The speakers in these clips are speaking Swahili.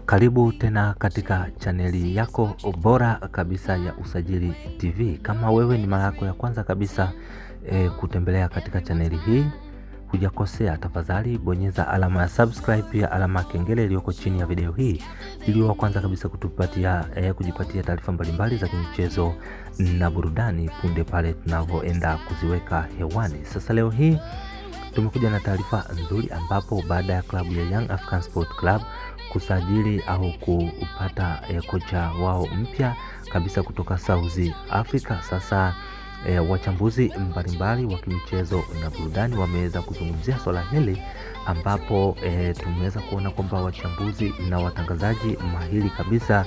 Karibu tena katika chaneli yako bora kabisa ya Usajili TV. Kama wewe ni mara yako ya kwanza kabisa kutembelea katika chaneli hii, hujakosea. Tafadhali bonyeza alama ya subscribe, pia alama ya kengele iliyoko chini ya video hii, ili wa kwanza kabisa kujipatia taarifa mbalimbali za michezo na burudani punde pale tunavyoenda kuziweka hewani. Sasa leo hii tumekuja na taarifa nzuri, ambapo baada ya klabu ya Young African Sport Club kusajili au kupata kocha wao mpya kabisa kutoka South Africa, sasa wachambuzi mbalimbali wa kimichezo na burudani wameweza kuzungumzia swala hili, ambapo tumeweza kuona kwamba wachambuzi na watangazaji mahiri kabisa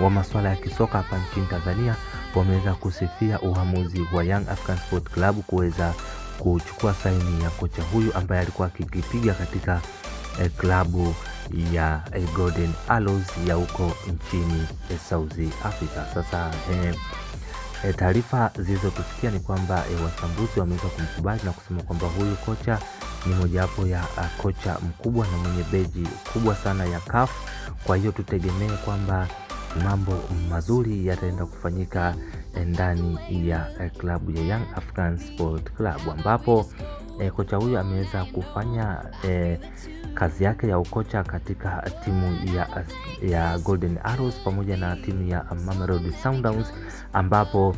wa masuala ya kisoka hapa nchini Tanzania wameweza kusifia uamuzi wa Young African Sport Club kuweza kuchukua saini ya kocha huyu ambaye alikuwa akipiga katika klabu ya Golden Arrows ya huko nchini South Africa. Sasa taarifa zilizotufikia ni kwamba wachambuzi wameweza kumkubali na kusema kwamba huyu kocha ni mojawapo ya kocha mkubwa na mwenye beji kubwa sana ya CAF. Kwa hiyo tutegemee kwamba mambo mazuri yataenda kufanyika ndani ya klabu ya Young African Sport Club, ambapo kocha huyu ameweza kufanya kazi yake ya ukocha katika timu ya Golden Arrows pamoja na timu ya Mamelodi Sundowns, ambapo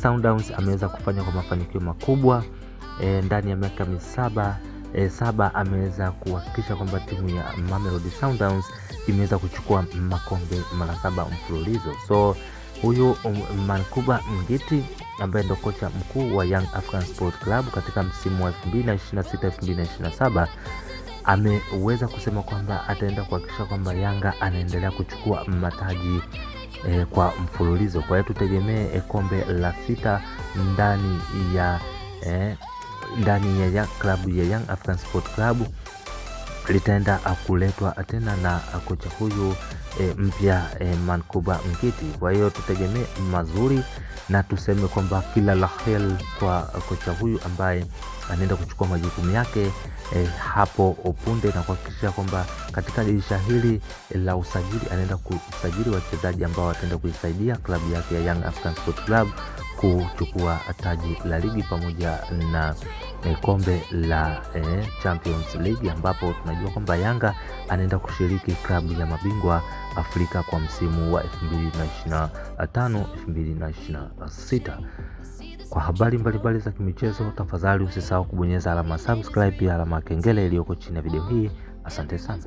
Sundowns ameweza kufanya kwa mafanikio makubwa ndani ya miaka saba ameweza kuhakikisha kwamba timu ya Mamelodi Sundowns imeweza kuchukua makombe mara 7 mfululizo. So huyu Mankuba Ngiti ambaye ndo kocha mkuu wa Young African Sport Club katika msimu wa 2026-2027 ameweza kusema kwamba ataenda kuhakikisha kwamba Yanga anaendelea kuchukua mataji kwa mfululizo. Kwa hiyo tutegemee kombe la 6 ndani ya klabu ya Young African Sport Club litaenda kuletwa tena na kocha huyu mpya Mankuba Ngiti. Kwa hiyo tutegemee mazuri na tuseme kwamba kila la heri kwa kocha huyu ambaye anaenda kuchukua majukumu yake hapo punde, na kuhakikisha kwamba katika dirisha hili la usajili anaenda kusajili wachezaji ambao wataenda kuisaidia klabu yake ya Young African Sport Club kuchukua taji la ligi pamoja na kombe la Champions League, ambapo tunajua kwamba Yanga anaenda kushiriki klabu ya mabingwa Afrika kwa msimu wa 2025-2026. Kwa habari mbalimbali za kimichezo, tafadhali usisahau kubonyeza alama subscribe, pia alama kengele iliyoko chini ya video hii. Asante sana.